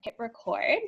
hit record.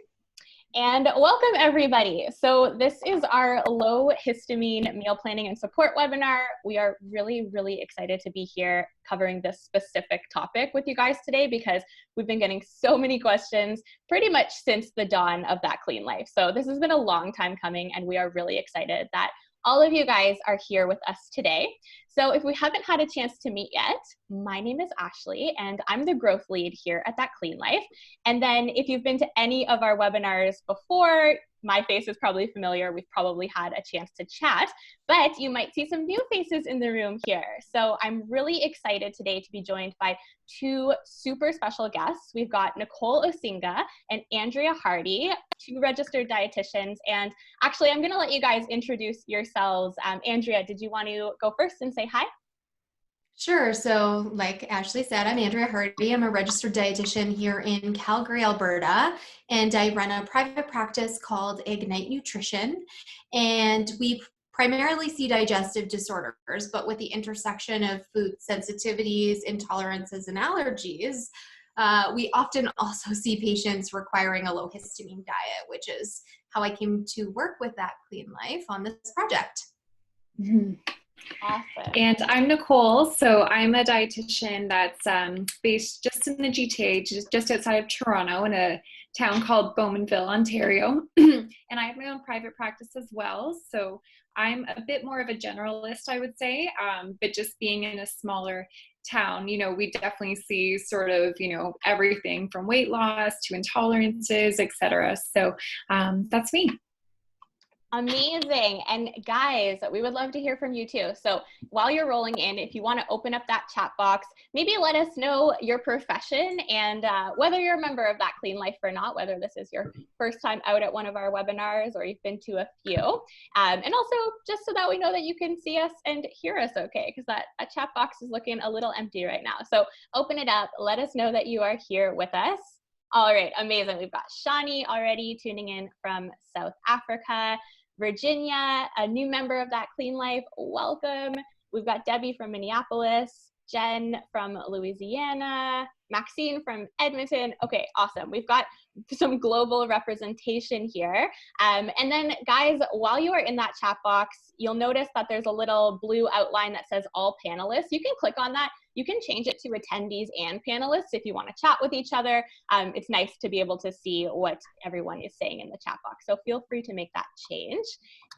And welcome everybody. So this is our low histamine meal planning and support webinar. We are really excited to be here covering this specific topic with you guys today because we've been getting so many questions pretty much since the dawn of That Clean Life. So this has been a long time coming and we are really excited that all of you guys are here with us today. So if we haven't had a chance to meet yet, my name is Ashley and I'm the growth lead here at That Clean Life. And then if you've been to any of our webinars before, my face is probably familiar. We've probably had a chance to chat, but you might see some new faces in the room here. So I'm really excited today to be joined by two super special guests. We've got Nicole Osinga and Andrea Hardy, two registered dietitians. And actually, I'm going to let you guys introduce yourselves. Andrea, did you want to go first and say hi? Sure. So like Ashley said, I'm Andrea Hardy. I'm a registered dietitian here in Calgary, Alberta, and I run a private practice called Ignite Nutrition. And we primarily see digestive disorders, but with the intersection of food sensitivities, intolerances, and allergies, we often also see patients requiring a low histamine diet, which is how I came to work with That Clean Life on this project. Mm-hmm. Awesome. And I'm Nicole. So I'm a dietitian that's based just in the GTA, just outside of Toronto in a town called Bowmanville, Ontario. And I have my own private practice as well. So I'm a bit more of a generalist, I would say, but just being in a smaller town, you know, we definitely see sort of, you know, everything from weight loss to intolerances, etc. So that's me. Amazing. And guys, we would love to hear from you too. So while you're rolling in, if you want to open up that chat box, maybe let us know your profession and whether you're a member of That Clean Life or not, whether this is your first time out at one of our webinars or you've been to a few. And also just so that we know that you can see us and hear us okay, because that chat box is looking a little empty right now. So open it up. Let us know that you are here with us. All right, amazing. We've got Shani already tuning in from South Africa. Virginia, a new member of That Clean Life, welcome. We've got Debbie from Minneapolis, Jen from Louisiana, Maxine from Edmonton. Okay, awesome. We've got some global representation here. And then guys, while you are in that chat box, you'll notice that there's a little blue outline that says all panelists. You can click on that. You can change it to attendees and panelists if you want to chat with each other. It's nice to be able to see what everyone is saying in the chat box. So feel free to make that change.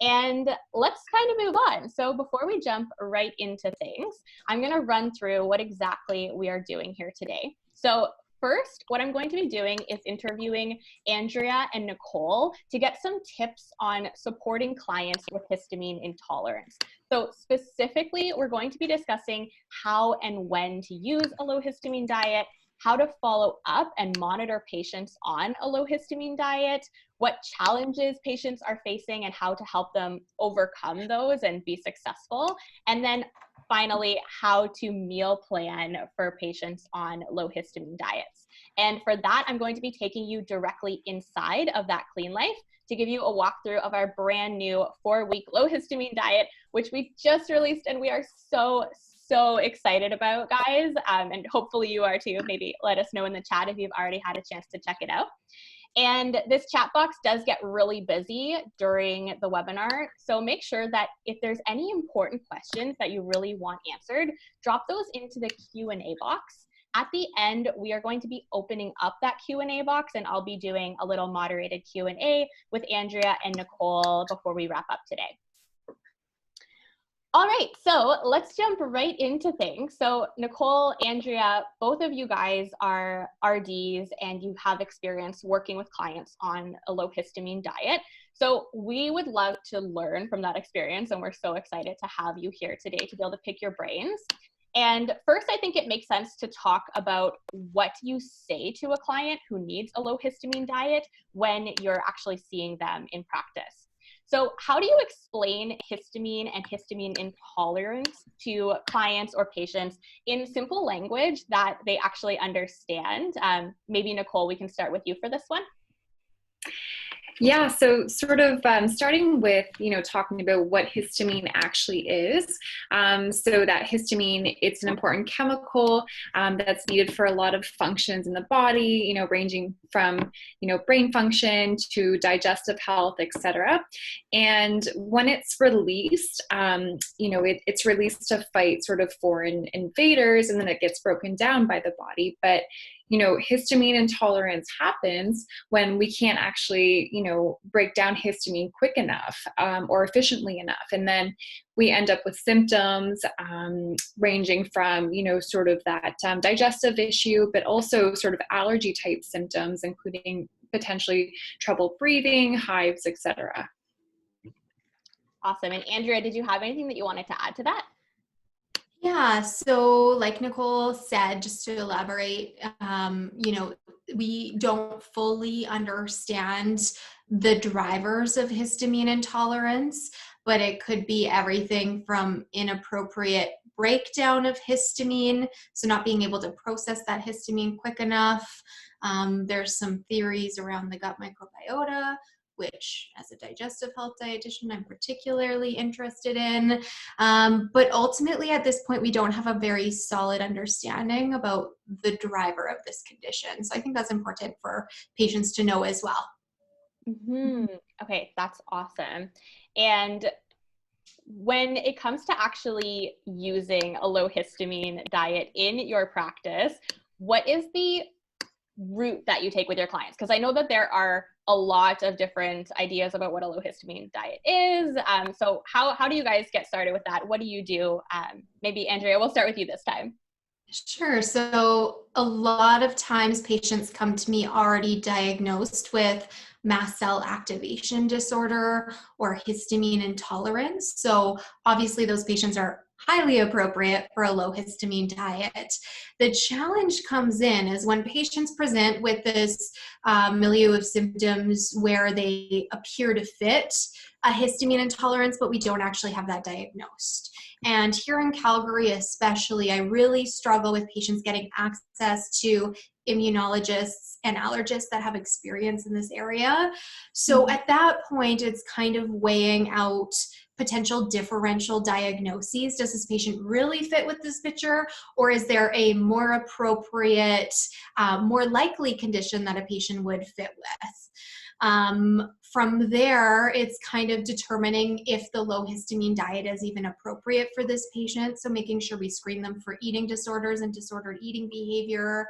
And let's kind of move on. So before we jump right into things, I'm going to run through what exactly we are doing here today. So first, what I'm going to be doing is interviewing Andrea and Nicole to get some tips on supporting clients with histamine intolerance. So specifically, we're going to be discussing how and when to use a low histamine diet, how to follow up and monitor patients on a low histamine diet, what challenges patients are facing and how to help them overcome those and be successful, and then finally, how to meal plan for patients on low histamine diets. And for that, I'm going to be taking you directly inside of That Clean Life to give you a walkthrough of our brand new 4-week low histamine diet, which we just released and we are so excited about, guys. And hopefully you are too. Maybe let us know in the chat if you've already had a chance to check it out. And this chat box does get really busy during the webinar. So make sure that if there's any important questions that you really want answered, drop those into the Q&A box. At the end, we are going to be opening up that Q&A box and I'll be doing a little moderated Q&A with Andrea and Nicole before we wrap up today. All right, so let's jump right into things. So Nicole, Andrea, both of you guys are RDs and you have experience working with clients on a low histamine diet. So we would love to learn from that experience and we're so excited to have you here today to be able to pick your brains. And first, I think it makes sense to talk about what you say to a client who needs a low histamine diet when you're actually seeing them in practice. So how do you explain histamine and histamine intolerance to clients or patients in simple language that they actually understand? Maybe Nicole, we can start with you for this one. Yeah, so sort of starting with, talking about what histamine actually is. So that histamine, it's an important chemical that's needed for a lot of functions in the body, ranging from, brain function to digestive health, etc. And when it's released, it's released to fight sort of foreign invaders, and then it gets broken down by the body. But histamine intolerance happens when we can't actually, break down histamine quick enough or efficiently enough. And then we end up with symptoms ranging from, sort of that digestive issue, but also sort of allergy type symptoms, including potentially trouble breathing, hives, etc. Awesome. And Andrea, did you have anything that you wanted to add to that? Yeah, so like Nicole said, just to elaborate, we don't fully understand the drivers of histamine intolerance, but it could be everything from inappropriate breakdown of histamine, so not being able to process that histamine quick enough. There's some theories around the gut microbiota, which as a digestive health dietitian, I'm particularly interested in. But ultimately at this point, we don't have a very solid understanding about the driver of this condition. So I think that's important for patients to know as well. Mm-hmm. Okay, that's awesome. And when it comes to actually using a low histamine diet in your practice, what is the route that you take with your clients? Because I know that there are a lot of different ideas about what a low histamine diet is. So how do you guys get started with that? What do you do? Maybe Andrea, we'll start with you this time. Sure. So a lot of times patients come to me already diagnosed with mast cell activation disorder or histamine intolerance. So obviously those patients are highly appropriate for a low histamine diet. The challenge comes in is when patients present with this milieu of symptoms where they appear to fit a histamine intolerance, but we don't actually have that diagnosed. And here in Calgary especially, I really struggle with patients getting access to immunologists and allergists that have experience in this area. So at that point, it's kind of weighing out potential differential diagnoses. Does this patient really fit with this picture? Or is there a more appropriate, more likely condition that a patient would fit with? From there, it's kind of determining if the low histamine diet is even appropriate for this patient. So making sure we screen them for eating disorders and disordered eating behavior,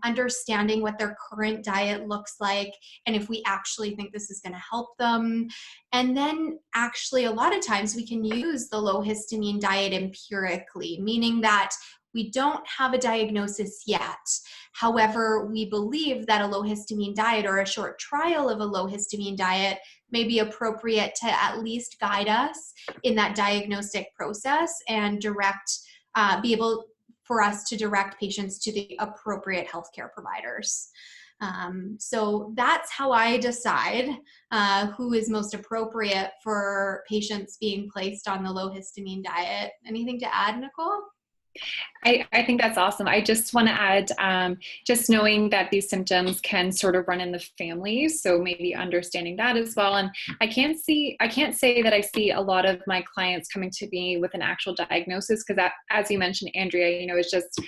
understanding what their current diet looks like, and if we actually think this is going to help them. And then actually a lot of times we can use the low histamine diet empirically, meaning that we don't have a diagnosis yet. However, we believe that a low histamine diet or a short trial of a low histamine diet may be appropriate to at least guide us in that diagnostic process and be able for us to direct patients to the appropriate healthcare providers. So that's how I decide who is most appropriate for patients being placed on the low histamine diet. Anything to add, Nicole? I think that's awesome. I just want to add, just knowing that these symptoms can sort of run in the family, so maybe understanding that as well. And I can't say that I see a lot of my clients coming to me with an actual diagnosis, because that, as you mentioned, Andrea, it's just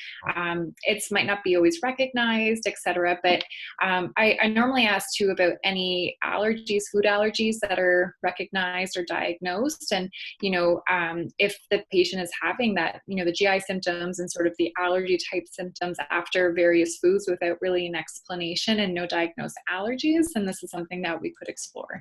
it might not be always recognized, etc. But I normally ask too about any allergies, food allergies that are recognized or diagnosed, and if the patient is having that, the GI symptoms and sort of the allergy type symptoms after various foods without really an explanation and no diagnosed allergies, and this is something that we could explore.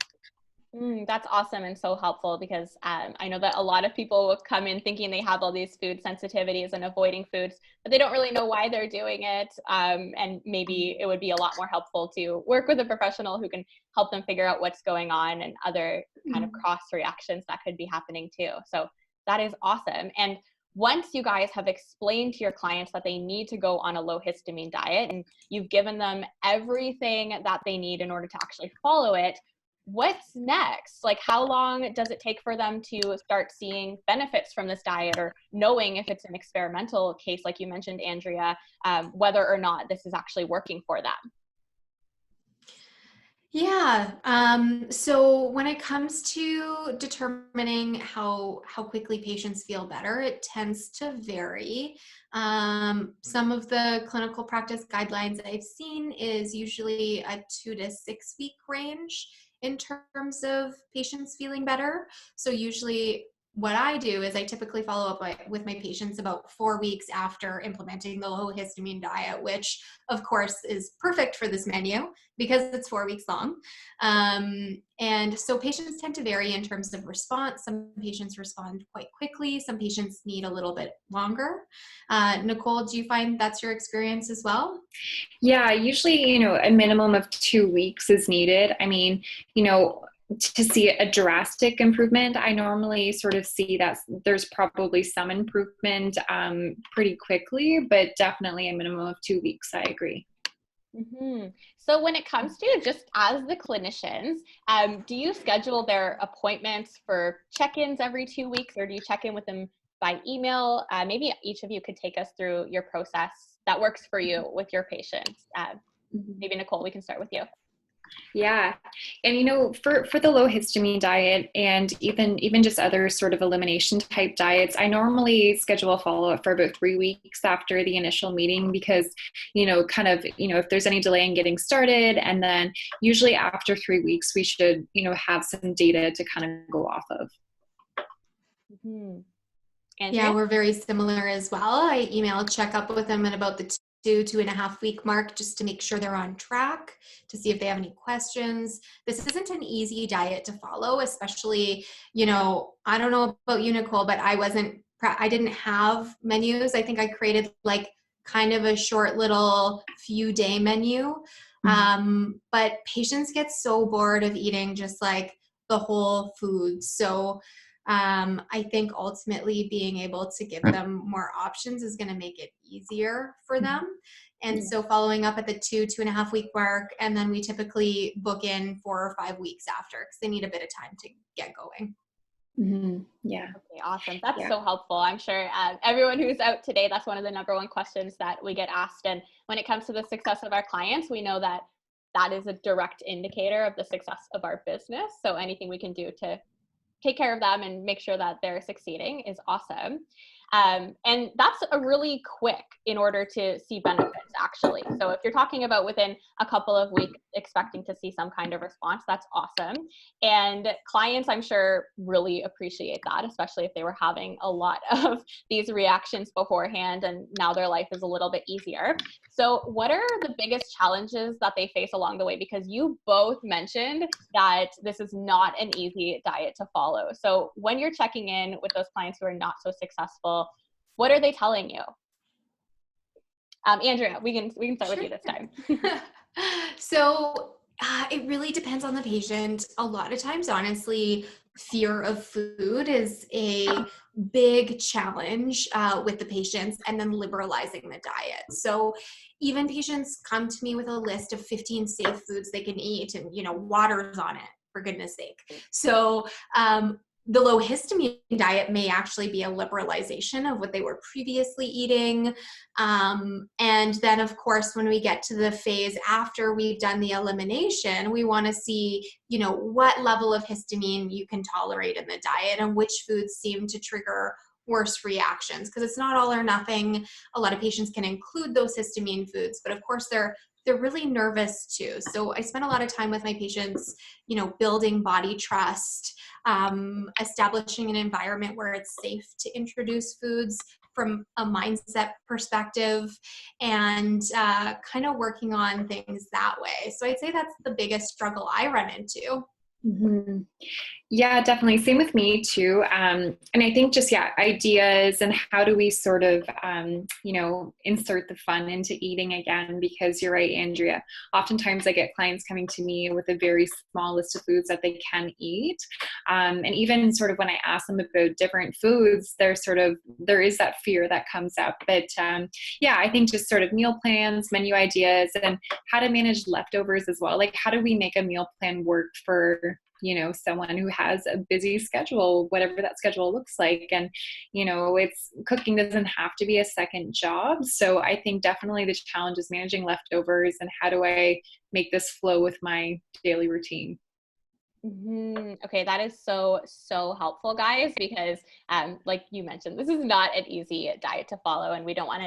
That's awesome and so helpful, because I know that a lot of people will come in thinking they have all these food sensitivities and avoiding foods, but they don't really know why they're doing it. And maybe it would be a lot more helpful to work with a professional who can help them figure out what's going on and other kind of cross reactions that could be happening too. So that is awesome. And once you guys have explained to your clients that they need to go on a low histamine diet and you've given them everything that they need in order to actually follow it, what's next? Like, how long does it take for them to start seeing benefits from this diet, or knowing if it's an experimental case, like you mentioned, Andrea, whether or not this is actually working for them? Yeah. So when it comes to determining how quickly patients feel better, it tends to vary. Some of the clinical practice guidelines I've seen is usually a 2 to 6 week range in terms of patients feeling better. So usually what I do is I typically follow up with my patients about 4 weeks after implementing the low histamine diet, which of course is perfect for this menu because it's 4 weeks long. And so patients tend to vary in terms of response. Some patients respond quite quickly. Some patients need a little bit longer. Nicole, do you find that's your experience as well? Yeah, usually, a minimum of 2 weeks is needed. I mean, to see a drastic improvement, I normally sort of see that there's probably some improvement pretty quickly, but definitely a minimum of 2 weeks. I agree. So when it comes to just as the clinicians, do you schedule their appointments for check-ins every 2 weeks, or do you check in with them by email? Maybe each of you could take us through your process that works for you with your patients. Maybe Nicole, we can start with you. Yeah. And for the low histamine diet and even just other sort of elimination type diets, I normally schedule a follow-up for about 3 weeks after the initial meeting because, if there's any delay in getting started, and then usually after 3 weeks, we should, have some data to kind of go off of. Andrea? Yeah, we're very similar as well. I email check up with them at about the 2.5 week mark just to make sure they're on track, to see if they have any questions. This isn't an easy diet to follow, especially, I don't know about you, Nicole, but I didn't have menus. I think I created like kind of a short little few day menu. But patients get so bored of eating just like the whole food. So I think ultimately being able to give them more options is going to make it easier for them. And so following up at the 2.5 week mark, and then we typically book in 4 or 5 weeks after because they need a bit of time to get going. Yeah. Okay, awesome. That's so helpful. I'm sure everyone who's out today, that's one of the number one questions that we get asked. And when it comes to the success of our clients, we know that that is a direct indicator of the success of our business. So anything we can do to take care of them and make sure that they're succeeding is awesome. And that's a really quick in order to see benefits, actually. So if you're talking about within a couple of weeks expecting to see some kind of response, that's awesome. And clients, I'm sure, really appreciate that, especially if they were having a lot of these reactions beforehand and now their life is a little bit easier. So what are the biggest challenges that they face along the way? Because you both mentioned that this is not an easy diet to follow. So when you're checking in with those clients who are not so successful, what are they telling you? Andrea, we can start with you this time. So it really depends on the patient. A lot of times, honestly, fear of food is a big challenge with the patients, and then liberalizing the diet. So even patients come to me with a list of 15 safe foods they can eat, and water's on it, for goodness sake. So the low histamine diet may actually be a liberalization of what they were previously eating. And then, of course, when we get to the phase after we've done the elimination, we want to see, what level of histamine you can tolerate in the diet and which foods seem to trigger worse reactions, because it's not all or nothing. A lot of patients can include those histamine foods, but of course they're really nervous too. So I spend a lot of time with my patients, building body trust, establishing an environment where it's safe to introduce foods from a mindset perspective, and kind of working on things that way. So I'd say that's the biggest struggle I run into. Yeah, definitely. Same with me too. And I think just, ideas and how do we sort of, insert the fun into eating again, because you're right, Andrea. Oftentimes I get clients coming to me with a very small list of foods that they can eat. And even sort of when I ask them about different foods, there is that fear that comes up. But I think just sort of meal plans, menu ideas, and how to manage leftovers as well. Like, how do we make a meal plan work for someone who has a busy schedule, whatever that schedule looks like. And, cooking doesn't have to be a second job. So I think definitely the challenge is managing leftovers and how do I make this flow with my daily routine. Okay, that is so helpful, guys, because like you mentioned, this is not an easy diet to follow, and we don't want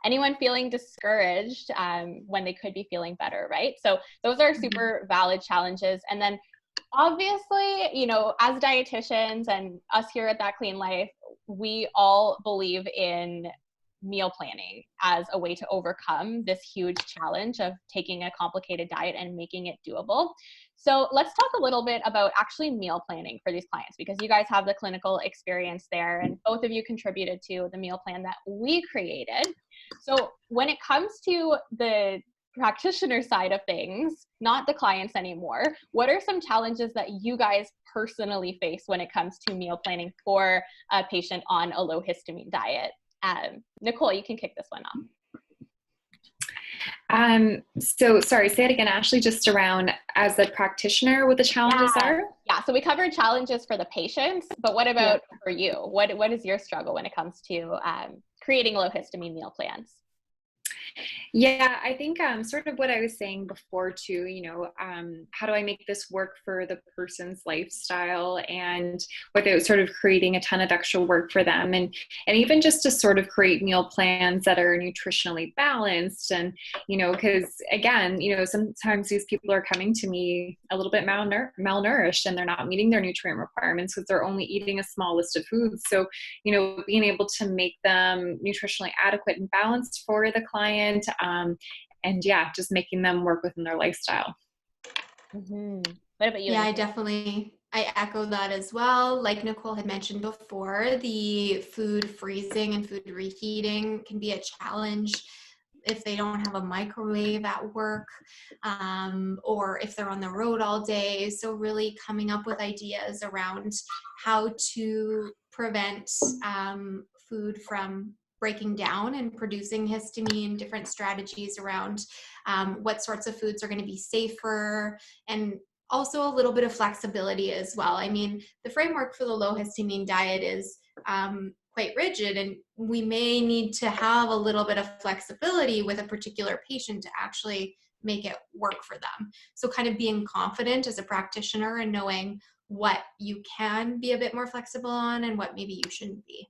anyone feeling discouraged when they could be feeling better, right? So those are super valid challenges. And then obviously, as dietitians and us here at That Clean Life, we all believe in meal planning as a way to overcome this huge challenge of taking a complicated diet and making it doable. So let's talk a little bit about actually meal planning for these clients, because you guys have the clinical experience there, and both of you contributed to the meal plan that we created. So when it comes to the practitioner side of things, not the clients anymore, what are some challenges that you guys personally face when it comes to meal planning for a patient on a low histamine diet? Nicole, you can kick this one off. So sorry, say it again, Ashley, just around as a practitioner, what the challenges are? Yeah, so we covered challenges for the patients, but what about for you? What is your struggle when it comes to creating low histamine meal plans? Yeah, I think sort of what I was saying before too, how do I make this work for the person's lifestyle and without sort of creating a ton of extra work for them, and even just to sort of create meal plans that are nutritionally balanced. And, because again, sometimes these people are coming to me a little bit malnourished and they're not meeting their nutrient requirements because they're only eating a small list of foods. So, being able to make them nutritionally adequate and balanced for the client, and just making them work within their lifestyle. What about you? Yeah, I echo that as well. Like Nicole had mentioned before, the food freezing and food reheating can be a challenge if they don't have a microwave at work, or if they're on the road all day. So really coming up with ideas around how to prevent food from breaking down and producing histamine, different strategies around what sorts of foods are going to be safer, and also a little bit of flexibility as well. I mean, the framework for the low histamine diet is quite rigid, and we may need to have a little bit of flexibility with a particular patient to actually make it work for them. So kind of being confident as a practitioner and knowing what you can be a bit more flexible on and what maybe you shouldn't be.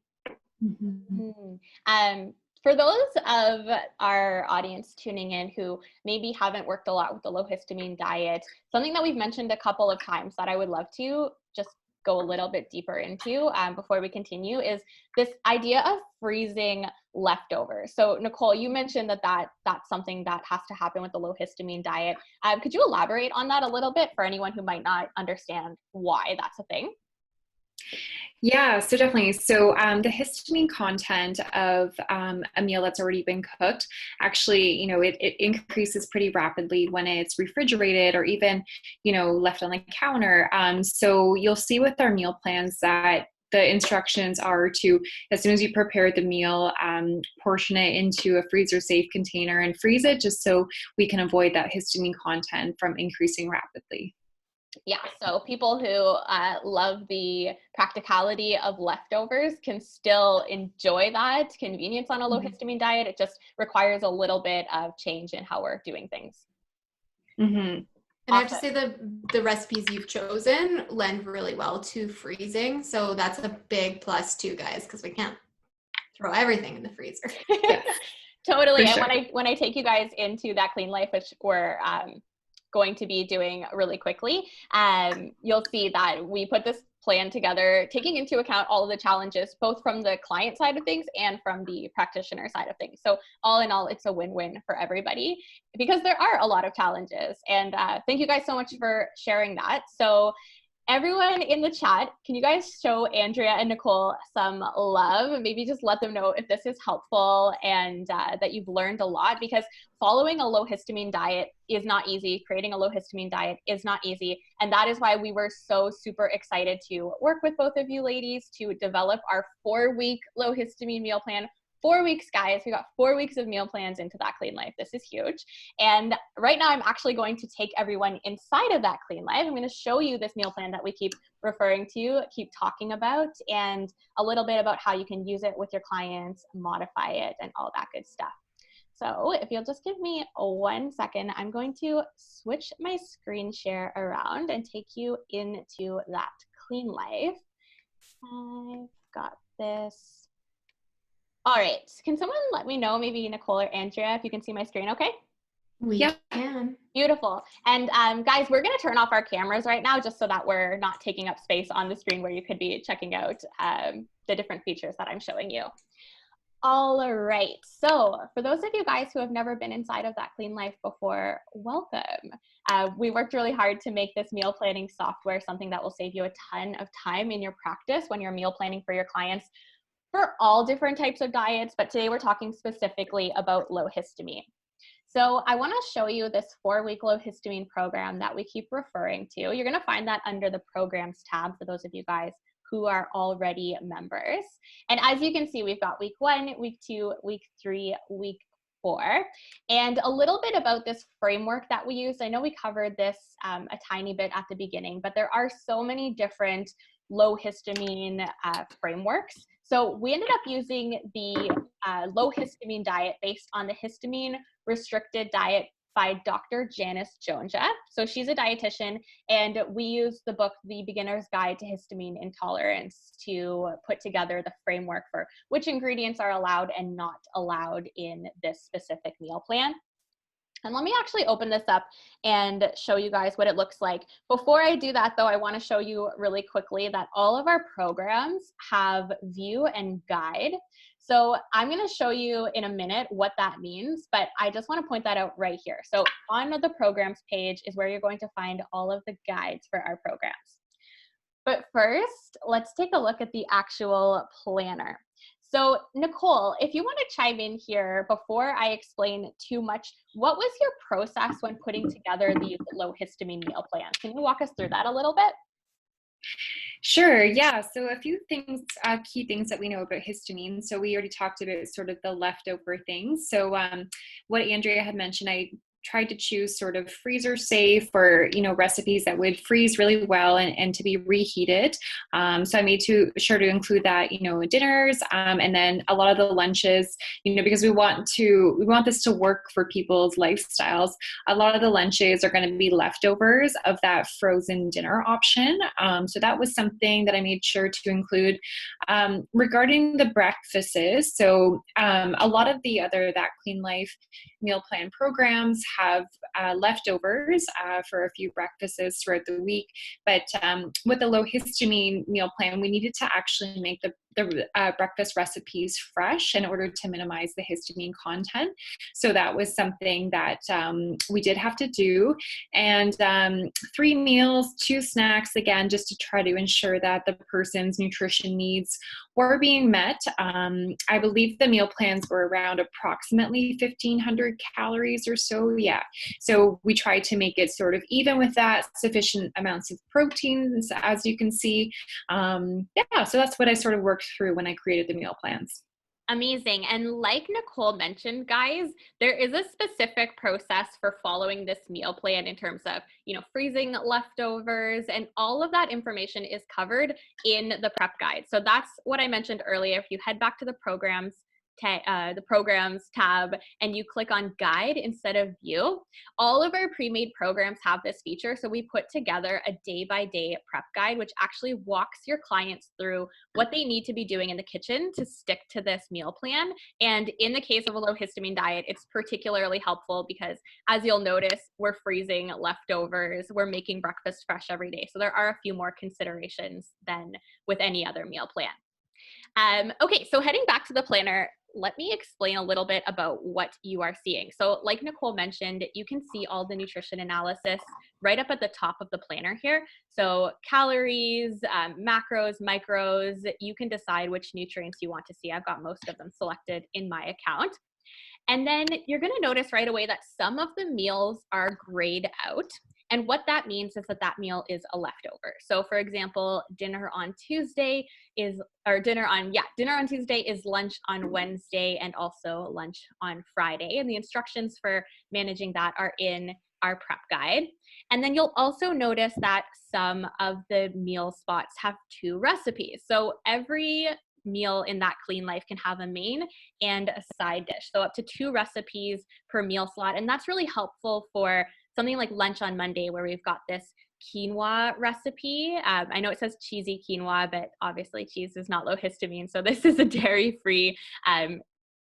For those of our audience tuning in who maybe haven't worked a lot with the low histamine diet, something that we've mentioned a couple of times that I would love to just go a little bit deeper into before we continue is this idea of freezing leftovers. So Nicole, you mentioned that's something that has to happen with the low histamine diet. Could you elaborate on that a little bit for anyone who might not understand why that's a thing? Yeah, so definitely. So the histamine content of a meal that's already been cooked, actually, it increases pretty rapidly when it's refrigerated or even, left on the counter. So you'll see with our meal plans that the instructions are to, as soon as you prepare the meal, portion it into a freezer safe container and freeze it just so we can avoid that histamine content from increasing rapidly. Yeah, so people who love the practicality of leftovers can still enjoy that convenience on a low histamine diet. It just requires a little bit of change in how we're doing things. And I have to say the recipes you've chosen lend really well to freezing. So that's a big plus too, guys, because we can't throw everything in the freezer. Totally. Sure. And when I take you guys into That Clean Life, which we're going to be doing really quickly, you'll see that we put this plan together, taking into account all of the challenges, both from the client side of things and from the practitioner side of things. So all in all, it's a win-win for everybody because there are a lot of challenges. And thank you guys so much for sharing that. So everyone in the chat, can you guys show Andrea and Nicole some love? Maybe just let them know if this is helpful and that you've learned a lot, because following a low histamine diet is not easy. Creating a low histamine diet is not easy. And that is why we were so super excited to work with both of you ladies to develop our 4-week low histamine meal plan 4 weeks, guys. We got 4 weeks of meal plans into that Clean Life. This is huge. And right now I'm actually going to take everyone inside of that Clean Life. I'm going to show you this meal plan that we keep referring to, keep talking about, and a little bit about how you can use it with your clients, modify it, and all that good stuff. So if you'll just give me 1 second, I'm going to switch my screen share around and take you into that Clean Life. I've got this. All right, can someone let me know, maybe Nicole or Andrea, if you can see my screen okay? We can. Beautiful. And guys, we're gonna turn off our cameras right now just so that we're not taking up space on the screen where you could be checking out the different features that I'm showing you. All right, so for those of you guys who have never been inside of that Clean Life before, welcome. We worked really hard to make this meal planning software something that will save you a ton of time in your practice when you're meal planning for your clients for all different types of diets, but today we're talking specifically about low histamine. So I want to show you this 4-week low histamine program that we keep referring to. You're going to find that under the programs tab for those of you guys who are already members. And as you can see, we've got week 1, week 2, week 3, week 4, and a little bit about this framework that we use. I know we covered this a tiny bit at the beginning, but there are so many different low histamine frameworks. So we ended up using the low histamine diet based on the histamine restricted diet by Dr. Janice Jonja. So she's a dietitian, and we use the book, The Beginner's Guide to Histamine Intolerance, to put together the framework for which ingredients are allowed and not allowed in this specific meal plan. And let me actually open this up and show you guys what it looks like. Before I do that though, I want to show you really quickly that all of our programs have view and guide. So I'm going to show you in a minute what that means, but I just want to point that out right here. So on the programs page is where you're going to find all of the guides for our programs. But first, let's take a look at the actual planner. So Nicole, if you want to chime in here before I explain too much, what was your process when putting together these low histamine meal plans? Can you walk us through that a little bit? Sure, yeah. So a few things, key things that we know about histamine. So we already talked about sort of the leftover things. So what Andrea had mentioned, I tried to choose sort of freezer safe or, recipes that would freeze really well and to be reheated. So I made sure to include that, in dinners and then a lot of the lunches, because we want this to work for people's lifestyles. A lot of the lunches are going to be leftovers of that frozen dinner option. So that was something that I made sure to include. Regarding the breakfasts, so a lot of that Clean Life meal plan programs have leftovers for a few breakfasts throughout the week. But with the low histamine meal plan, we needed to actually make the breakfast recipes fresh in order to minimize the histamine content. So that was something that we did have to do. And 3 meals, 2 snacks, again, just to try to ensure that the person's nutrition needs were being met. I believe the meal plans were around approximately 1,500 calories or so. Yeah. So we tried to make it sort of even with that, sufficient amounts of proteins, as you can see. So that's what I sort of worked through when I created the meal plans. Amazing. And like Nicole mentioned, guys, there is a specific process for following this meal plan in terms of, freezing leftovers, and all of that information is covered in the prep guide. So that's what I mentioned earlier. If you head back to the programs tab and you click on guide instead of view, all of our pre-made programs have this feature. So we put together a day-by-day prep guide, which actually walks your clients through what they need to be doing in the kitchen to stick to this meal plan. And in the case of a low histamine diet, it's particularly helpful because, as you'll notice, we're freezing leftovers, we're making breakfast fresh every day. So there are a few more considerations than with any other meal plan. Okay, so heading back to the planner, let me explain a little bit about what you are seeing. So like Nicole mentioned, you can see all the nutrition analysis right up at the top of the planner here. So calories, macros, micros, you can decide which nutrients you want to see. I've got most of them selected in my account. And then you're going to notice right away that some of the meals are grayed out. And what that means is that that meal is a leftover. So for example, dinner on Tuesday is lunch on Wednesday and also lunch on Friday. And the instructions for managing that are in our prep guide. And then you'll also notice that some of the meal spots have 2 recipes. So every meal in that Clean Life can have a main and a side dish. So up to 2 recipes per meal slot. And that's really helpful for something like lunch on Monday, where we've got this quinoa recipe. I know it says cheesy quinoa, but obviously cheese is not low histamine. So this is a dairy-free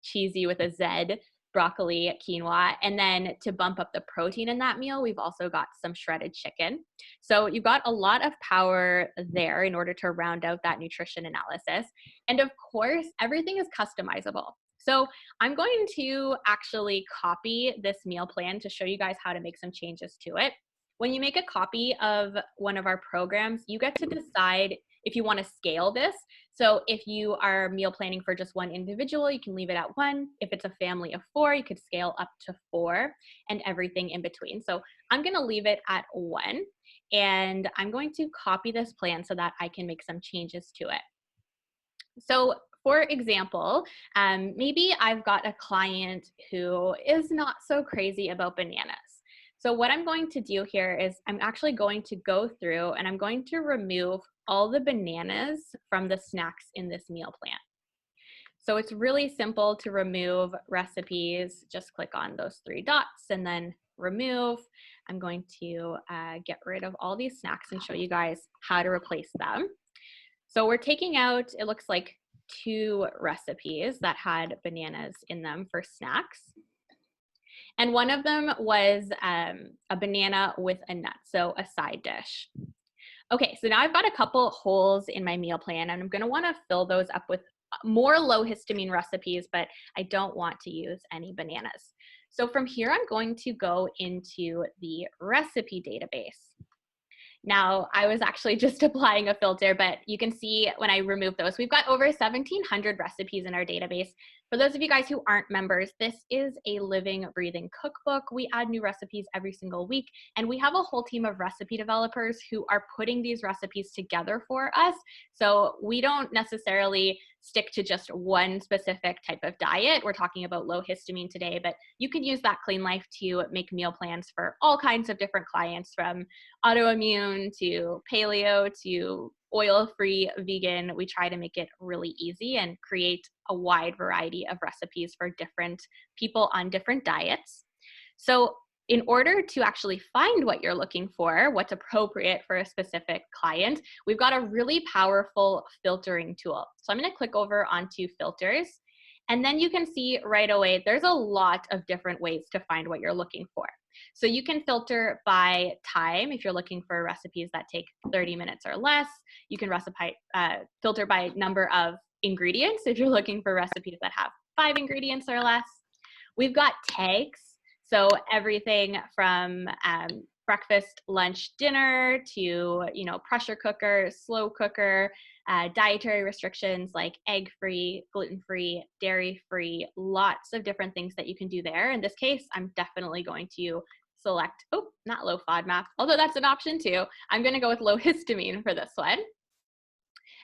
cheesy with a Z broccoli quinoa. And then to bump up the protein in that meal, we've also got some shredded chicken. So you've got a lot of power there in order to round out that nutrition analysis. And of course, everything is customizable. So I'm going to actually copy this meal plan to show you guys how to make some changes to it. When you make a copy of one of our programs, you get to decide if you want to scale this. So if you are meal planning for just one individual, you can leave it at 1. If it's a family of 4, you could scale up to 4 and everything in between. So I'm going to leave it at 1, and I'm going to copy this plan so that I can make some changes to it. So for example, maybe I've got a client who is not so crazy about bananas. So what I'm going to do here is I'm actually going to go through and I'm going to remove all the bananas from the snacks in this meal plan. So it's really simple to remove recipes. Just click on those 3 dots and then remove. I'm going to get rid of all these snacks and show you guys how to replace them. So we're taking out, it looks like 2 recipes that had bananas in them for snacks. And one of them was a banana with a nut, so a side dish. Okay, so now I've got a couple holes in my meal plan, and I'm gonna wanna fill those up with more low histamine recipes, but I don't want to use any bananas. So from here, I'm going to go into the recipe database. Now, I was actually just applying a filter, but you can see when I remove those, we've got over 1,700 recipes in our database. For those of you guys who aren't members, this is a living, breathing cookbook. We add new recipes every single week, and we have a whole team of recipe developers who are putting these recipes together for us. So we don't necessarily stick to just one specific type of diet. We're talking about low histamine today, but you can use that Clean Life to make meal plans for all kinds of different clients, from autoimmune to paleo to oil-free vegan. We try to make it really easy and create a wide variety of recipes for different people on different diets. So in order to actually find what you're looking for, what's appropriate for a specific client, we've got a really powerful filtering tool. So I'm going to click over onto filters, and then you can see right away there's a lot of different ways to find what you're looking for. So you can filter by time if you're looking for recipes that take 30 minutes or less. You can filter by number of ingredients if you're looking for recipes that have 5 ingredients or less. We've got tags. So everything from breakfast, lunch, dinner to, pressure cooker, slow cooker, dietary restrictions like egg-free, gluten-free, dairy-free, lots of different things that you can do there. In this case, I'm definitely going to select, not low FODMAP, although that's an option too. I'm going to go with low histamine for this one.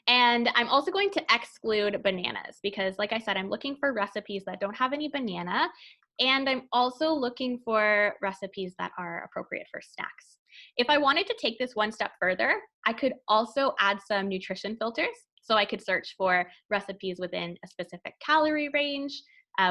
And I'm also going to exclude bananas because, like I said, I'm looking for recipes that don't have any banana. And I'm also looking for recipes that are appropriate for snacks. If I wanted to take this one step further, I could also add some nutrition filters. So I could search for recipes within a specific calorie range,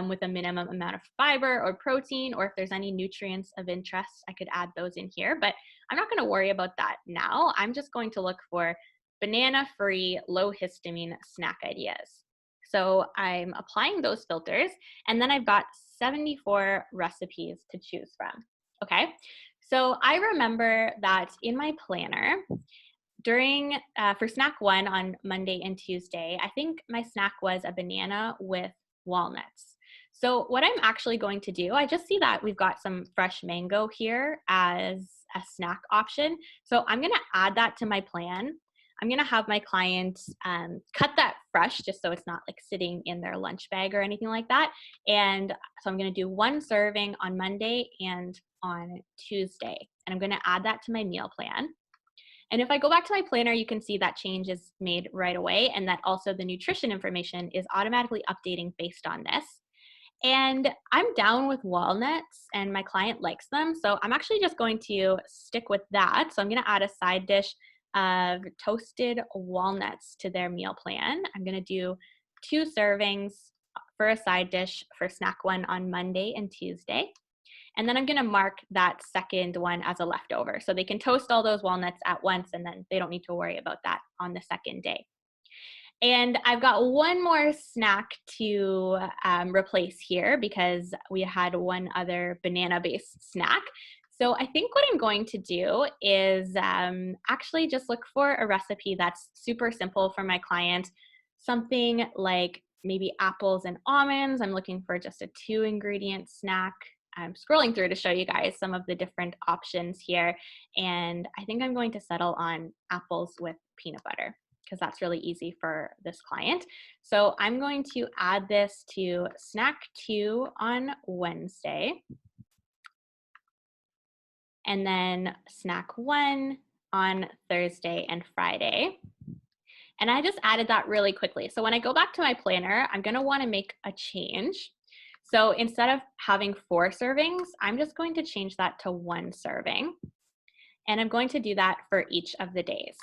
with a minimum amount of fiber or protein, or if there's any nutrients of interest, I could add those in here. But I'm not going to worry about that now. I'm just going to look for banana-free, low histamine snack ideas. So I'm applying those filters, and then I've got 74 recipes to choose from. Okay, so I remember that in my planner, for snack 1 on Monday and Tuesday, I think my snack was a banana with walnuts. So what I'm actually going to do, I just see that we've got some fresh mango here as a snack option. So I'm going to add that to my plan. I'm going to have my client cut that fresh, just so it's not like sitting in their lunch bag or anything like that. And so I'm going to do 1 serving on Monday and on Tuesday. And I'm going to add that to my meal plan. And if I go back to my planner, you can see that change is made right away, and that also the nutrition information is automatically updating based on this. And I'm down with walnuts, and my client likes them, so I'm actually just going to stick with that. So I'm going to add a side dish of toasted walnuts to their meal plan. I'm going to do 2 servings for a side dish for snack 1 on Monday and Tuesday. And then I'm going to mark that second one as a leftover. So they can toast all those walnuts at once, and then they don't need to worry about that on the second day. And I've got one more snack to replace here, because we had one other banana-based snack. So I think what I'm going to do is actually just look for a recipe that's super simple for my client. Something like maybe apples and almonds. I'm looking for just a 2-ingredient snack. I'm scrolling through to show you guys some of the different options here. And I think I'm going to settle on apples with peanut butter, because that's really easy for this client. So I'm going to add this to snack 2 on Wednesday, and then snack 1 on Thursday and Friday. And I just added that really quickly. So when I go back to my planner, I'm gonna wanna make a change. So instead of having 4 servings, I'm just going to change that to 1 serving. And I'm going to do that for each of the days.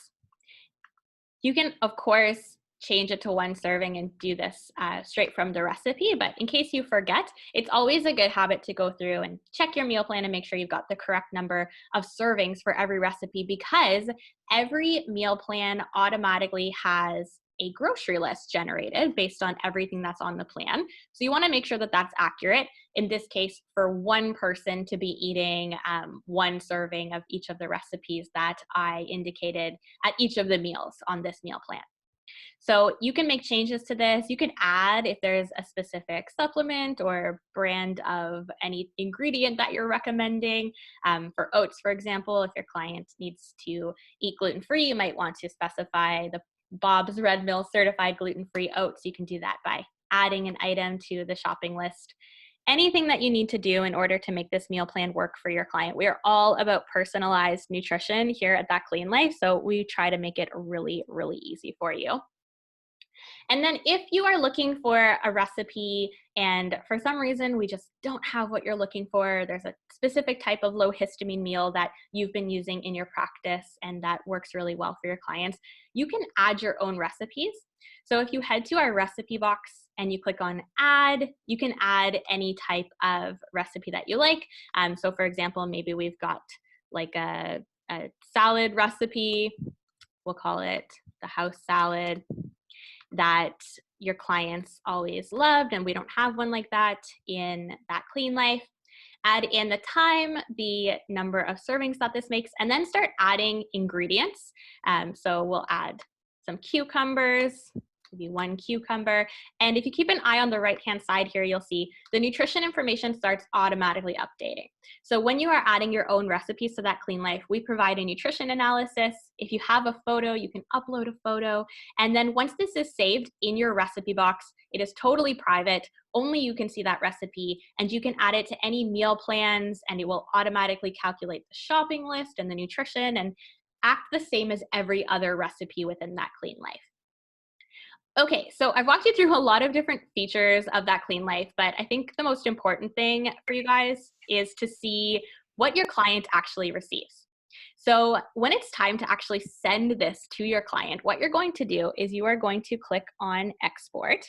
You can, of course, change it to 1 serving and do this straight from the recipe, but in case you forget, it's always a good habit to go through and check your meal plan and make sure you've got the correct number of servings for every recipe, because every meal plan automatically has a grocery list generated based on everything that's on the plan. So you want to make sure that that's accurate. In this case, for 1 person to be eating 1 serving of each of the recipes that I indicated at each of the meals on this meal plan. So you can make changes to this. You can add if there's a specific supplement or brand of any ingredient that you're recommending. For oats, for example, if your client needs to eat gluten-free, you might want to specify the Bob's Red Mill certified gluten-free oats. You can do that by adding an item to the shopping list. Anything that you need to do in order to make this meal plan work for your client. We are all about personalized nutrition here at That Clean Life, so we try to make it really, really easy for you. And then if you are looking for a recipe and for some reason we just don't have what you're looking for, there's a specific type of low histamine meal that you've been using in your practice and that works really well for your clients, you can add your own recipes. So if you head to our recipe box and you click on add, you can add any type of recipe that you like. So for example, maybe we've got like a salad recipe, we'll call it the house salad, that your clients always loved, and we don't have one like that in That Clean Life. Add in the time, the number of servings that this makes, and then start adding ingredients. So we'll add some cucumbers, maybe 1 cucumber. And if you keep an eye on the right-hand side here, you'll see the nutrition information starts automatically updating. So when you are adding your own recipes to That Clean Life, we provide a nutrition analysis. If you have a photo, you can upload a photo. And then once this is saved in your recipe box, it is totally private. Only you can see that recipe, and you can add it to any meal plans, and it will automatically calculate the shopping list and the nutrition and act the same as every other recipe within That Clean Life. Okay, so I've walked you through a lot of different features of That Clean Life, but I think the most important thing for you guys is to see what your client actually receives. So when it's time to actually send this to your client, what you're going to do is you are going to click on export,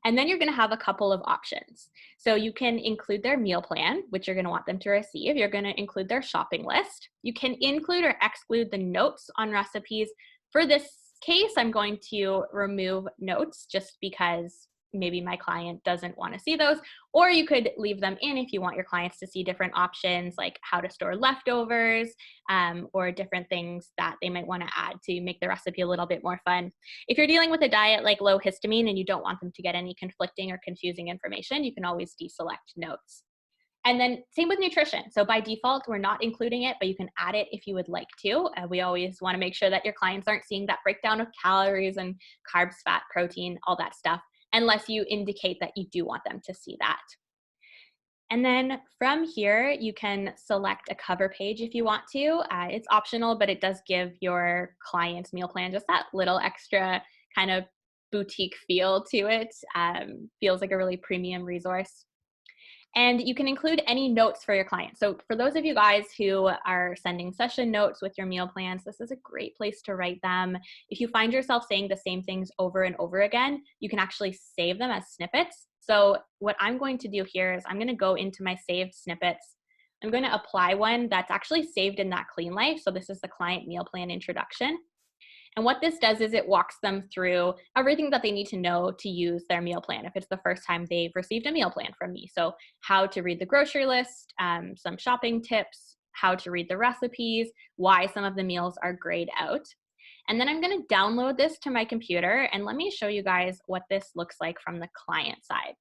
and then you're going to have a couple of options. So you can include their meal plan, which you're going to want them to receive. You're going to include their shopping list. You can include or exclude the notes on recipes. For this case, I'm going to remove notes just because maybe my client doesn't want to see those, or you could leave them in if you want your clients to see different options like how to store leftovers or different things that they might want to add to make the recipe a little bit more fun. If you're dealing with a diet like low histamine and you don't want them to get any conflicting or confusing information, you can always deselect notes. And then same with nutrition. So by default, we're not including it, but you can add it if you would like to. We always want to make sure that your clients aren't seeing that breakdown of calories and carbs, fat, protein, all that stuff, unless you indicate that you do want them to see that. And then from here, you can select a cover page if you want to. It's optional, but it does give your client's meal plan just that little extra kind of boutique feel to it. Feels like a really premium resource. And you can include any notes for your clients. So for those of you guys who are sending session notes with your meal plans, this is a great place to write them. If you find yourself saying the same things over and over again, you can actually save them as snippets. So what I'm going to do here is I'm going to go into my saved snippets. I'm going to apply one that's actually saved in that Clean Life. So this is the client meal plan introduction. And what this does is it walks them through everything that they need to know to use their meal plan if it's the first time they've received a meal plan from me. So how to read the grocery list, some shopping tips, how to read the recipes, why some of the meals are grayed out. And then I'm going to download this to my computer, and let me show you guys what this looks like from the client side.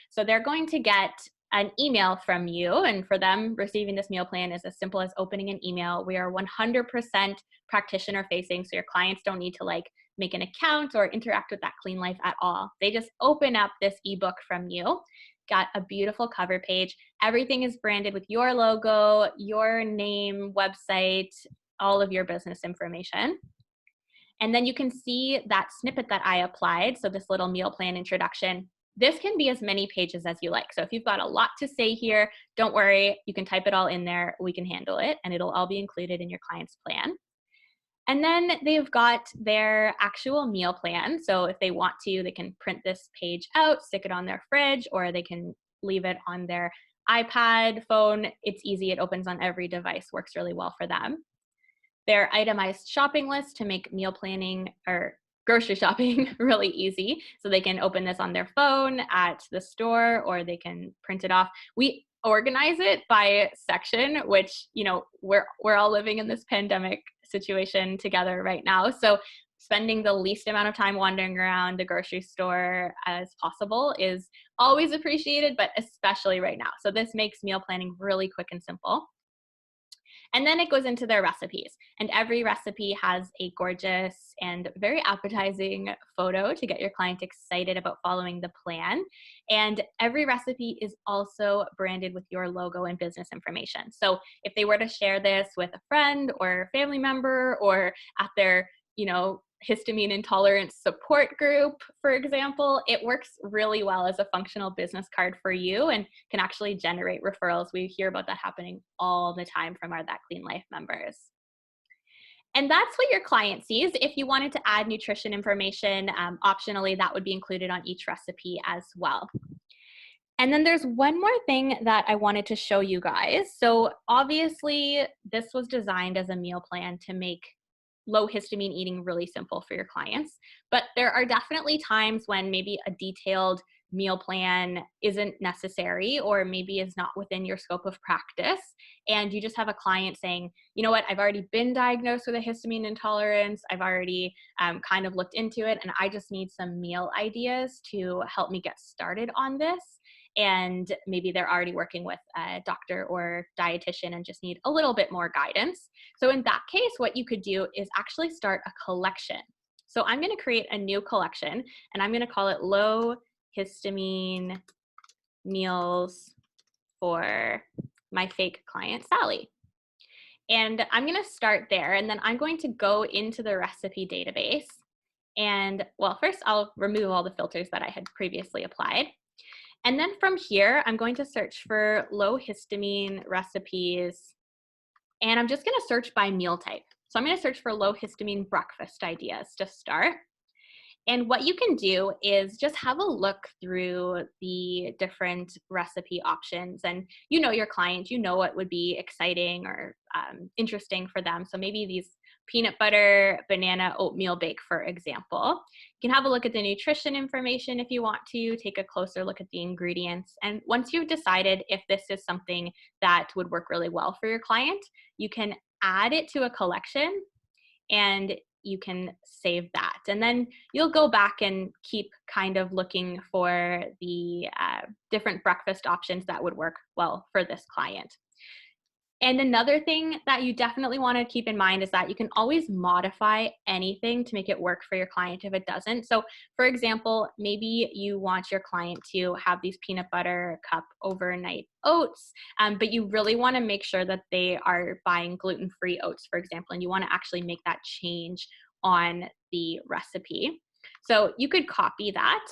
So they're going to get an email from you, and for them, receiving this meal plan is as simple as opening an email. We are 100% practitioner facing, so your clients don't need to like make an account or interact with that Clean Life at all. They just open up this ebook from you. Got a beautiful cover page. Everything is branded with your logo, your name, website, all of your business information. And then you can see that snippet that I applied, so this little meal plan introduction. This can be as many pages as you like. So if you've got a lot to say here, don't worry, you can type it all in there, we can handle it, and it'll all be included in your client's plan. And then they've got their actual meal plan. So if they want to, they can print this page out, stick it on their fridge, or they can leave it on their iPad, phone. It's easy, it opens on every device, works really well for them. Their itemized shopping list to make meal planning or grocery shopping really easy. So they can open this on their phone at the store, or they can print it off. We organize it by section, which, you know, we're all living in this pandemic situation together right now. So spending the least amount of time wandering around the grocery store as possible is always appreciated, but especially right now. So this makes meal planning really quick and simple. And then it goes into their recipes. And every recipe has a gorgeous and very appetizing photo to get your client excited about following the plan. And every recipe is also branded with your logo and business information. So if they were to share this with a friend or family member, or at their, histamine intolerance support group, for example, it works really well as a functional business card for you and can actually generate referrals. We hear about that happening all the time from our That Clean Life members. And that's what your client sees. If you wanted to add nutrition information, optionally, that would be included on each recipe as well. And then there's one more thing that I wanted to show you guys. So obviously, this was designed as a meal plan to make low histamine eating really simple for your clients. But there are definitely times when maybe a detailed meal plan isn't necessary, or maybe is not within your scope of practice. And you just have a client saying, you know what, I've already been diagnosed with a histamine intolerance. I've already kind of looked into it, and I just need some meal ideas to help me get started on this. And maybe they're already working with a doctor or dietitian and just need a little bit more guidance. So in that case, what you could do is actually start a collection. So I'm going to create a new collection, and I'm going to call it Low Histamine Meals for my fake client, Sally. And I'm going to start there, and then I'm going to go into the recipe database. And well, first I'll remove all the filters that I had previously applied. And then from here, I'm going to search for low histamine recipes, and I'm just going to search by meal type. So I'm going to search for low histamine breakfast ideas to start. And what you can do is just have a look through the different recipe options, and you know your client, you know what would be exciting or interesting for them. So maybe these peanut butter banana oatmeal bake, for example. You can have a look at the nutrition information if you want to, take a closer look at the ingredients. And once you've decided if this is something that would work really well for your client, you can add it to a collection, and you can save that. And then you'll go back and keep kind of looking for the different breakfast options that would work well for this client. And another thing that you definitely want to keep in mind is that you can always modify anything to make it work for your client if it doesn't. So for example, maybe you want your client to have these peanut butter cup overnight oats, but you really want to make sure that they are buying gluten-free oats, for example, and you want to actually make that change on the recipe. So you could copy that,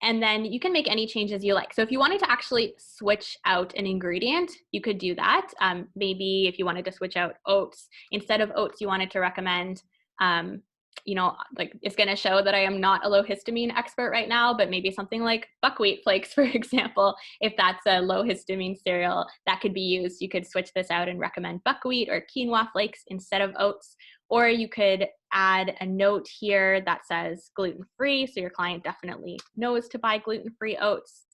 and then you can make any changes you like. So if you wanted to actually switch out an ingredient, you could do that. Maybe if you wanted to switch out oats, instead of oats, you wanted to recommend, you know, like it's gonna show that I am not a low histamine expert right now, but maybe something like buckwheat flakes, for example, if that's a low histamine cereal that could be used, you could switch this out and recommend buckwheat or quinoa flakes instead of oats. Or you could add a note here that says gluten-free, so your client definitely knows to buy gluten-free oats.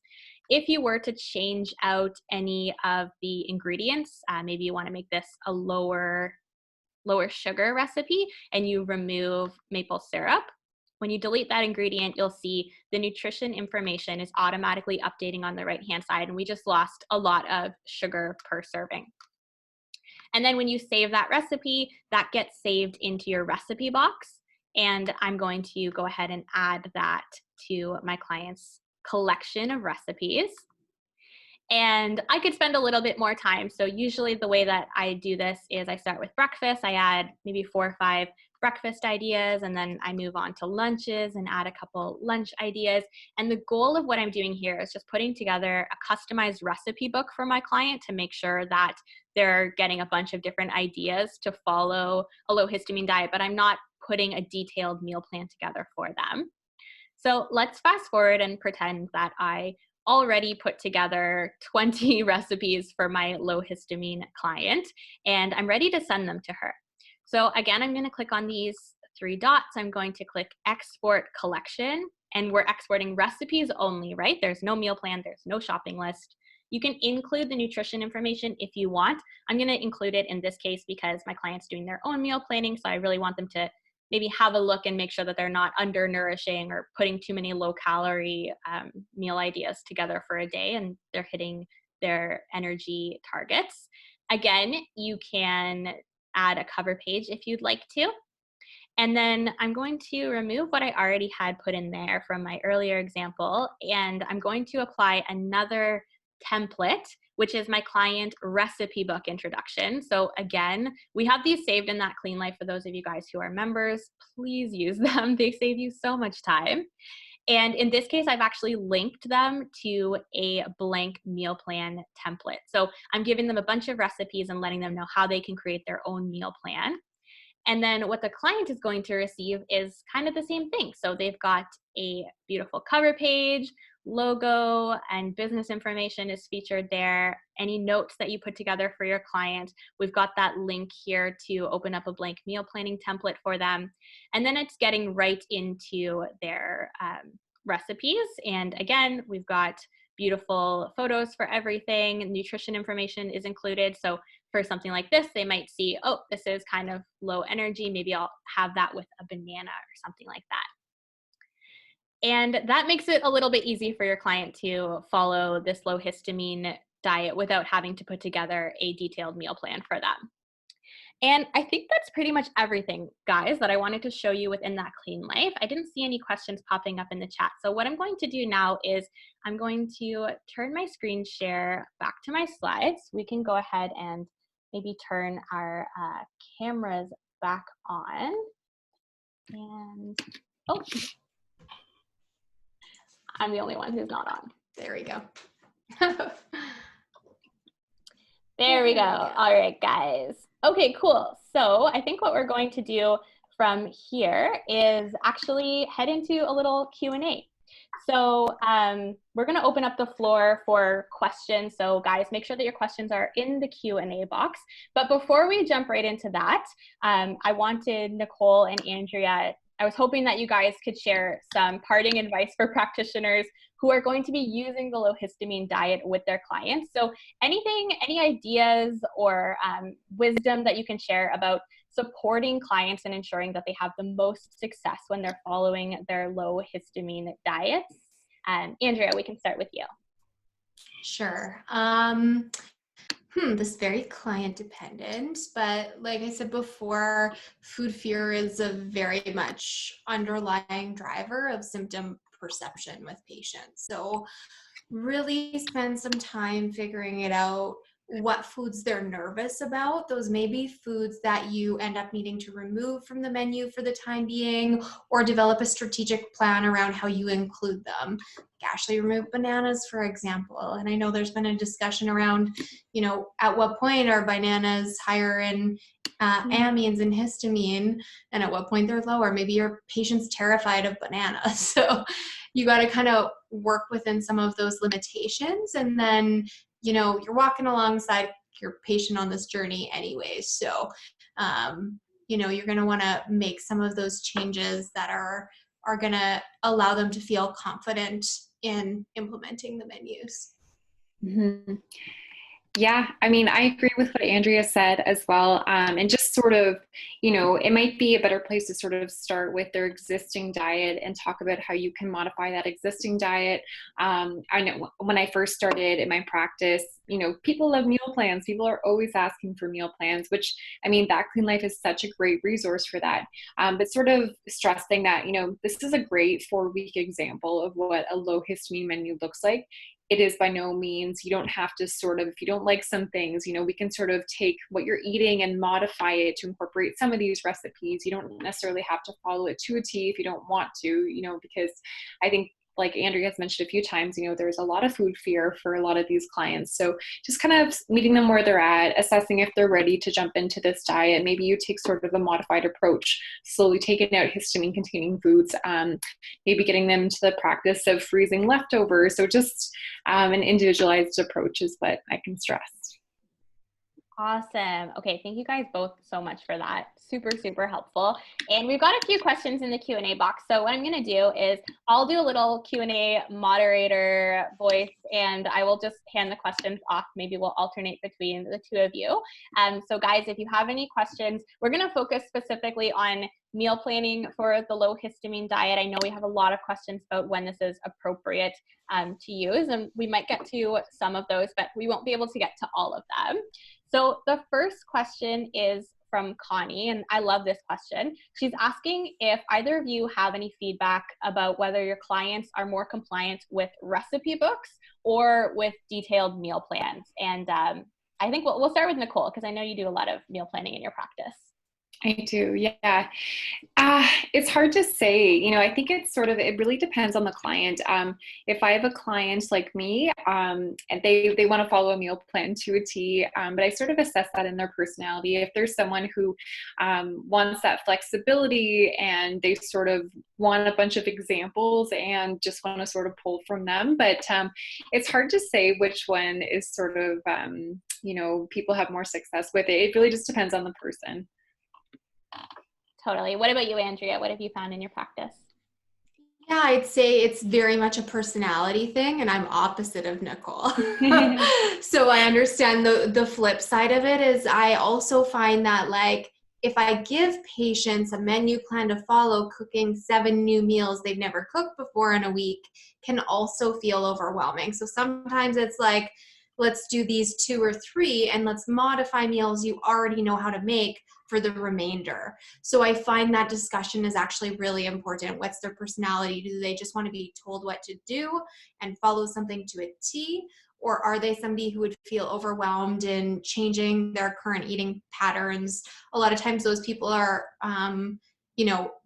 If you were to change out any of the ingredients, maybe you want to make this a lower sugar recipe and you remove maple syrup, when you delete that ingredient, you'll see the nutrition information is automatically updating on the right-hand side, and we just lost a lot of sugar per serving. And then when you save that recipe, that gets saved into your recipe box. And I'm going to go ahead and add that to my client's collection of recipes. And I could spend a little bit more time. So usually the way that I do this is I start with breakfast. I add maybe 4 or 5 breakfast ideas, and then I move on to lunches and add a couple lunch ideas. And the goal of what I'm doing here is just putting together a customized recipe book for my client to make sure that they're getting a bunch of different ideas to follow a low histamine diet, but I'm not putting a detailed meal plan together for them. So let's fast forward and pretend that I already put together 20 recipes for my low histamine client, and I'm ready to send them to her. So again, I'm going to click on these 3 dots. I'm going to click Export Collection, and we're exporting recipes only, right? There's no meal plan, there's no shopping list. You can include the nutrition information if you want. I'm going to include it in this case because my client's doing their own meal planning, so I really want them to maybe have a look and make sure that they're not undernourishing or putting too many low-calorie meal ideas together for a day and they're hitting their energy targets. Again, you can add a cover page if you'd like to. And then I'm going to remove what I already had put in there from my earlier example, and I'm going to apply another template, which is my client recipe book introduction. So again, we have these saved in that Clean Life. For those of you guys who are members, please use them. They save you so much time. And in this case, I've actually linked them to a blank meal plan template. So I'm giving them a bunch of recipes and letting them know how they can create their own meal plan. And then what the client is going to receive is kind of the same thing. So they've got a beautiful cover page, logo, and business information is featured there. Any notes that you put together for your client, we've got that link here to open up a blank meal planning template for them. And then it's getting right into their recipes. And again, we've got beautiful photos for everything. Nutrition information is included. So for something like this, they might see, oh, this is kind of low energy. Maybe I'll have that with a banana or something like that. And that makes it a little bit easy for your client to follow this low histamine diet without having to put together a detailed meal plan for them. And I think that's pretty much everything, guys, that I wanted to show you within that Clean Life. I didn't see any questions popping up in the chat. So what I'm going to do now is I'm going to turn my screen share back to my slides. We can go ahead and maybe turn our cameras back on. And, oh, I'm the only one who's not on. There we go. There we go. All right, guys. Okay, cool. So I think what we're going to do from here is actually head into a little Q&A. So we're going to open up the floor for questions. So guys, make sure that your questions are in the Q&A box. But before we jump right into that, I wanted Nicole and Andrea I was hoping that you guys could share some parting advice for practitioners who are going to be using the low histamine diet with their clients. So any ideas or wisdom that you can share about supporting clients and ensuring that they have the most success when they're following their low histamine diets? Andrea, we can start with you. Sure. This is very client dependent, but like I said before, food fear is a very much underlying driver of symptom perception with patients. So really spend some time figuring it out, what foods they're nervous about. Those may be foods that you end up needing to remove from the menu for the time being, or develop a strategic plan around how you include them. Like Ashley removed bananas, for example. And I know there's been a discussion around, at what point are bananas higher in amines and histamine, and at what point they're lower. Maybe your patient's terrified of bananas. So you got to kind of work within some of those limitations, and then you're walking alongside your patient on this journey anyway. So you're going to want to make some of those changes that are going to allow them to feel confident in implementing the menus. Mm-hmm. Yeah, I mean, I agree with what Andrea said as well. And just sort of, it might be a better place to sort of start with their existing diet and talk about how you can modify that existing diet. I know when I first started in my practice, people love meal plans. People are always asking for meal plans, which, I mean, That Clean Life is such a great resource for that. But sort of stressing that, this is a great 4-week example of what a low histamine menu looks like. It is by no means, you don't have to sort of, if you don't like some things, we can sort of take what you're eating and modify it to incorporate some of these recipes. You don't necessarily have to follow it to a T if you don't want to, because I think, like Andrea has mentioned a few times, there's a lot of food fear for a lot of these clients. So just kind of meeting them where they're at, assessing if they're ready to jump into this diet. Maybe you take sort of a modified approach, slowly taking out histamine containing foods, maybe getting them to the practice of freezing leftovers. So just an individualized approach is what I can stress. Awesome. Okay, thank you guys both so much for that. Super, super helpful. And we've got a few questions in the Q&A box. So what I'm going to do is I'll do a little Q&A moderator voice, and I will just hand the questions off. Maybe we'll alternate between the two of you. So guys, if you have any questions, we're going to focus specifically on meal planning for the low histamine diet. I know we have a lot of questions about when this is appropriate to use, and we might get to some of those, but we won't be able to get to all of them. So the first question is from Connie, and I love this question. She's asking if either of you have any feedback about whether your clients are more compliant with recipe books or with detailed meal plans. And I think we'll start with Nicole, because I know you do a lot of meal planning in your practice. I do, yeah. It's hard to say, I think it really depends on the client. If I have a client like me, and they want to follow a meal plan to a T, but I sort of assess that in their personality. If there's someone who wants that flexibility and they sort of want a bunch of examples and just want to sort of pull from them, but it's hard to say which one is sort of, people have more success with it. It really just depends on the person. Totally. What about you, Andrea? What have you found in your practice? Yeah, I'd say it's very much a personality thing, and I'm opposite of Nicole. So I understand the flip side of it is I also find that, like, if I give patients a menu plan to follow, cooking 7 new meals they've never cooked before in a week can also feel overwhelming. So sometimes it's like, let's do these 2 or 3 and let's modify meals you already know how to make for the remainder. So I find that discussion is actually really important. What's their personality? Do they just want to be told what to do and follow something to a T? Or are they somebody who would feel overwhelmed in changing their current eating patterns? A lot of times those people are,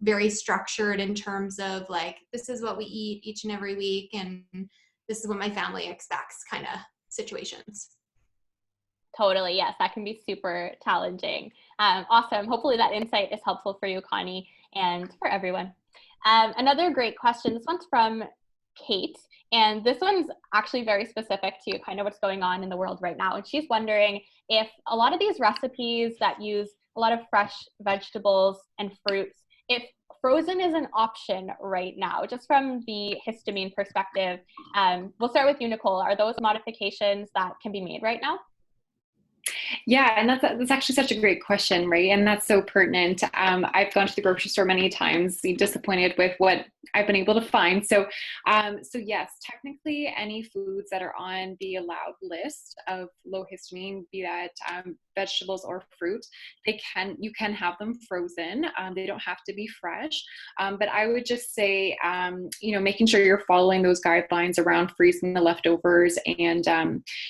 very structured in terms of like, this is what we eat each and every week, and this is what my family expects kind of situations. Totally. Yes, that can be super challenging. Awesome. Hopefully that insight is helpful for you, Connie, and for everyone. Another great question. This one's from Kate, and this one's actually very specific to kind of what's going on in the world right now. And she's wondering if a lot of these recipes that use a lot of fresh vegetables and fruits, if frozen is an option right now, just from the histamine perspective. We'll start with you, Nicole. Are those modifications that can be made right now? Yeah, and that's actually such a great question, right? And that's so pertinent. I've gone to the grocery store many times, be disappointed with what I've been able to find. So yes, technically, any foods that are on the allowed list of low histamine, be that vegetables or fruit, you can have them frozen. They don't have to be fresh. But I would just say, making sure you're following those guidelines around freezing the leftovers and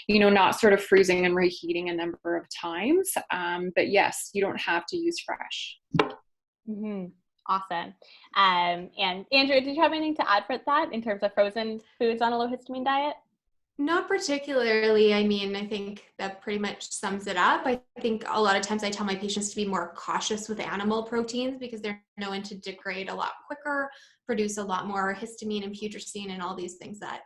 not sort of freezing and reheating a number of times. But yes, you don't have to use fresh. Mm-hmm. Awesome. And Andrea, did you have anything to add for that in terms of frozen foods on a low histamine diet? Not particularly. I mean, I think that pretty much sums it up. I think a lot of times I tell my patients to be more cautious with animal proteins because they're known to degrade a lot quicker, produce a lot more histamine and putrescine and all these things that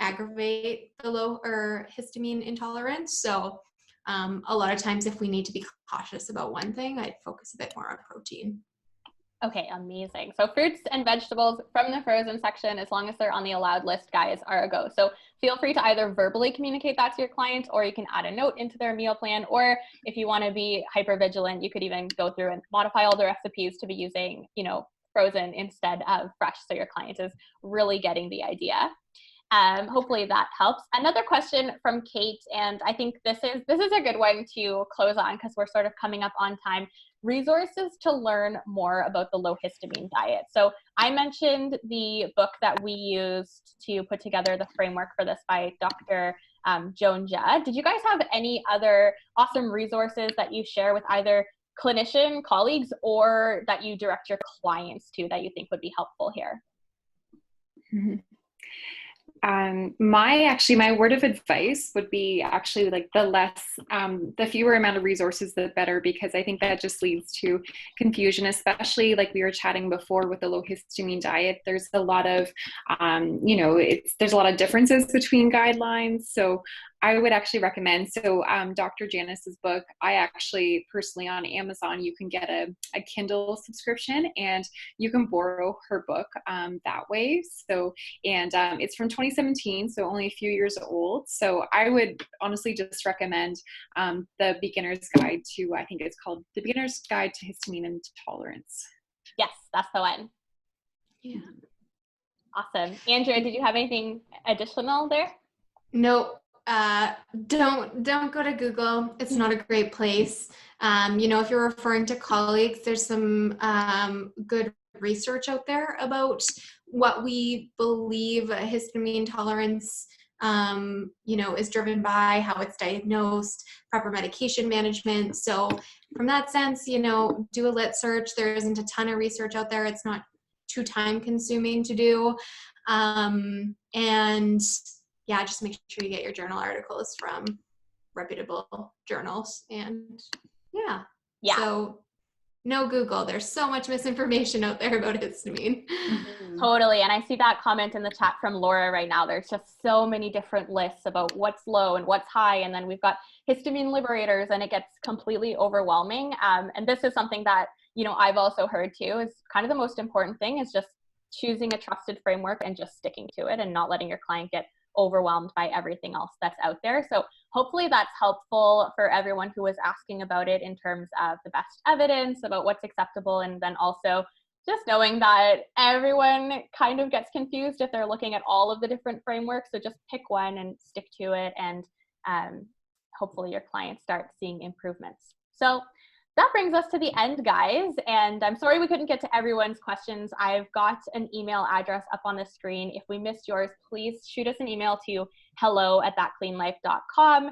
aggravate the low or histamine intolerance. So a lot of times if we need to be cautious about one thing, I'd focus a bit more on protein. Okay, amazing. So fruits and vegetables from the frozen section, as long as they're on the allowed list, guys, are a go. So feel free to either verbally communicate that to your clients, or you can add a note into their meal plan. Or if you want to be hyper vigilant, you could even go through and modify all the recipes to be using, frozen instead of fresh. So your client is really getting the idea. Hopefully that helps. Another question from Kate, and I think this is a good one to close on because we're sort of coming up on time. Resources to learn more about the low histamine diet. So I mentioned the book that we used to put together the framework for this by Dr. Joan Judd. Did you guys have any other awesome resources that you share with either clinician colleagues or that you direct your clients to that you think would be helpful here? Mm-hmm. My word of advice would be actually like the fewer amount of resources, the better, because I think that just leads to confusion, especially like we were chatting before with the low histamine diet. There's a lot of, there's a lot of differences between guidelines. So I would actually recommend, Dr. Janice's book, I actually personally on Amazon, you can get a Kindle subscription and you can borrow her book that way. So, and it's from 2017, so only a few years old. So I would honestly just recommend the Beginner's Guide to, I think it's called The Beginner's Guide to Histamine Intolerance. Yes, that's the one. Yeah. Awesome. Andrea, did you have anything additional there? No. Don't go to Google. It's not a great place. If you're referring to colleagues, there's some good research out there about what we believe histamine tolerance is driven by, how it's diagnosed, proper medication management. So from that sense, do a lit search. There isn't a ton of research out there. It's not too time consuming to do. And yeah, just make sure you get your journal articles from reputable journals. And yeah. So no Google. There's so much misinformation out there about histamine. Mm-hmm. Totally. And I see that comment in the chat from Laura right now. There's just so many different lists about what's low and what's high. And then we've got histamine liberators and it gets completely overwhelming. And this is something that, I've also heard too, is kind of the most important thing is just choosing a trusted framework and just sticking to it and not letting your client get overwhelmed by everything else that's out there. So hopefully that's helpful for everyone who was asking about it in terms of the best evidence about what's acceptable, and then also just knowing that everyone kind of gets confused if they're looking at all of the different frameworks. So just pick one and stick to it, and hopefully your clients start seeing improvements. So that brings us to the end, guys, and I'm sorry we couldn't get to everyone's questions. I've got an email address up on the screen. If we missed yours, please shoot us an email to hello@thatcleanlife.com.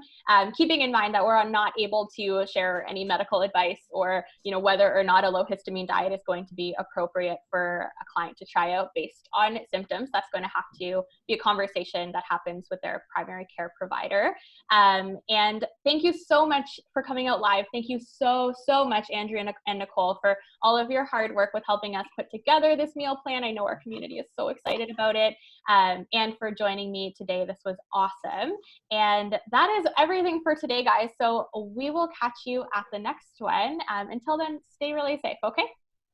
Keeping in mind that we're not able to share any medical advice or, whether or not a low histamine diet is going to be appropriate for a client to try out based on symptoms. That's going to have to be a conversation that happens with their primary care provider. And thank you so much for coming out live. Thank you so much, Andrea and Nicole, for all of your hard work with helping us put together this meal plan. I know our community is so excited about it. And for joining me today. This was awesome. And that is everything for today, guys. So we will catch you at the next one. Until then, stay really safe, okay?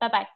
Bye-bye.